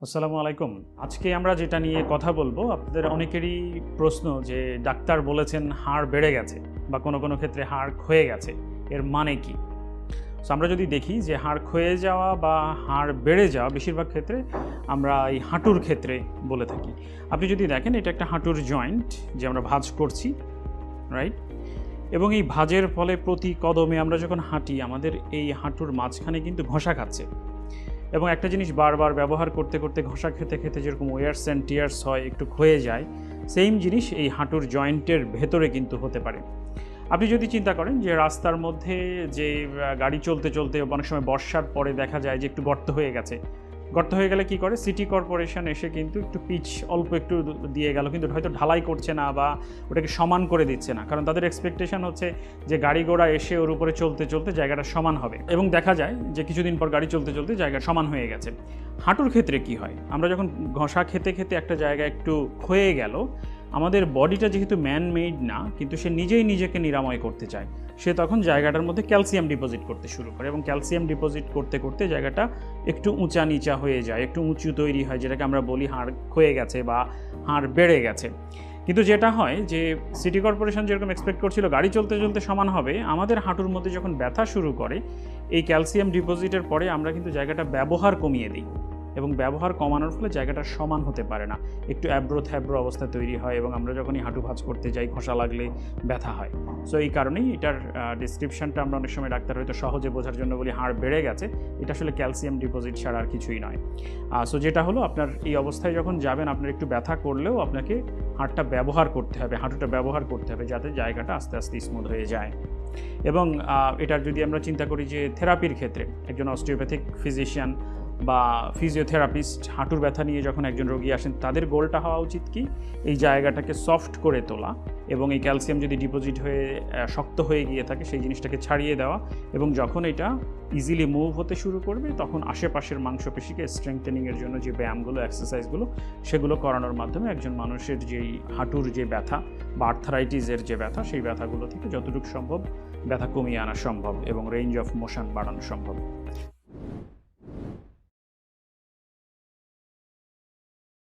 আসসালামু আলাইকুম। আজকে আমরা যেটা নিয়ে কথা বলবো, আপনাদের অনেকেরই প্রশ্ন যে ডাক্তার বলেছেন হাড় বেড়ে গেছে বা কোনো ক্ষেত্রে হাড় ক্ষয়ে গেছে। এর মানে কি? সো আমরা যদি দেখি যে হাড় ক্ষয়ে যাওয়া বা হাড় বেড়ে যাওয়া বেশিরভাগ ক্ষেত্রে আমরা এই হাঁটুর ক্ষেত্রে বলে থাকি। আপনি যদি দেখেন এটা একটা হাঁটুর জয়েন্ট যে আমরা ভাঁজ করছি, রাইট? এবং এই ভাঁজের ফলে প্রতি কদমে আমরা যখন হাঁটি আমাদের এই হাঁটুর মাঝখানে কিন্তু ঘষা খাচ্ছে। এবং একটা জিনিস বারবার ব্যবহার করতে করতে ঘষা খেতে খেতে যেরকম ওয়ার্স অ্যান্ড টিয়ার্স হয়, একটু ক্ষয়ে যায়, সেম জিনিস এই হাঁটুর জয়েন্টের ভেতরে কিন্তু হতে পারে। আপনি যদি চিন্তা করেন যে রাস্তার মধ্যে যে গাড়ি চলতে চলতে অনেক সময় বর্ষার পরে দেখা যায় যে একটু গর্ত হয়ে গেছে, গর্ত হয়ে গেলে কি করে সিটি কর্পোরেশন এসে কিন্তু একটু পিচ অল্প একটু দিয়ে গেল, কিন্তু হয়তো ঢালাই করছে না বা ওটাকে সমান করে দিচ্ছে না, কারণ তাদের এক্সপেকটেশন হচ্ছে যে গাড়ি ঘোড়া এসে ওর উপরে চলতে চলতে জায়গাটা সমান হবে, এবং দেখা যায় যে কিছুদিন পর গাড়ি চলতে চলতে জায়গা সমান হয়ে গেছে। হাঁটুর ক্ষেত্রে কি হয়, আমরা যখন ঘষা খেতে খেতে একটা জায়গা একটু ক্ষয়ে গেল, আমাদের বডিটা যেহেতু ম্যান মেড না, কিন্তু সে নিজেই নিজেকে নিরাময় করতে চায়, সে তখন জায়গাটার মধ্যে ক্যালসিয়াম ডিপোজিট করতে শুরু করে, এবং ক্যালসিয়াম ডিপোজিট করতে করতে জায়গাটা একটু উঁচা নিচা হয়ে যায়, একটু উঁচু তৈরি হয়, যেটাকে আমরা বলি হাড় ক্ষয়ে গেছে বা হাড় বেড়ে গেছে। কিন্তু যেটা হয় যে সিটি কর্পোরেশন যেরকম এক্সপেক্ট করছিল গাড়ি চলতে চলতে সমান হবে, আমাদের হাঁটুর মধ্যে যখন ব্যথা শুরু করে এই ক্যালসিয়াম ডিপোজিটের পরে আমরা কিন্তু জায়গাটা ব্যবহার কমিয়ে দিই, এবং ব্যবহার কমানোর ফলে জায়গাটা সমান হতে পারে না, একটু অ্যাব্রো থ্যাব্রো অবস্থা তৈরি হয়, এবং আমরা যখনই হাঁটু ভাঁজ করতে যাই ঘষা লাগলে ব্যথা হয়। সো এই কারণেই এটার ডিসক্রিপশনটা আমরা অনেক সময় ডাক্তার হয়তো সহজে বোঝার জন্য বলি হাড় বেড়ে গেছে, এটা আসলে ক্যালসিয়াম ডিপোজিট ছাড়া আর কিছুই নয়। সো যেটা হলো, আপনার এই অবস্থায় যখন যাবেন আপনার একটু ব্যথা করলেও আপনাকে হাড়টা ব্যবহার করতে হবে, হাঁটুটা ব্যবহার করতে হবে, যাতে জায়গাটা আস্তে আস্তে স্মুথ হয়ে যায়। এবং এটার যদি আমরা চিন্তা করি যে থেরাপির ক্ষেত্রে একজন অস্টিওপ্যাথিক ফিজিশিয়ান বা ফিজিওথেরাপিস্ট হাঁটুর ব্যথা নিয়ে যখন একজন রোগী আসেন, তাদের গোলটা হওয়া উচিত কি এই জায়গাটাকে সফট করে তোলা, এবং এই ক্যালসিয়াম যদি ডিপোজিট হয়ে শক্ত হয়ে গিয়ে থাকে সেই জিনিসটাকে ছাড়িয়ে দেওয়া, এবং যখন এটা ইজিলি মুভ হতে শুরু করবে তখন আশেপাশের মাংসপেশিকে স্ট্রেংথেনিংয়ের জন্য যে ব্যায়ামগুলো এক্সারসাইজগুলো সেগুলো করানোর মাধ্যমে একজন মানুষের যেই হাঁটুর যে ব্যথা বা আর্থারাইটিসের যে ব্যথা, সেই ব্যথাগুলো থেকে যতটুকু সম্ভব ব্যথা কমিয়ে আনা সম্ভব এবং রেঞ্জ অফ মোশন বাড়ানো সম্ভব।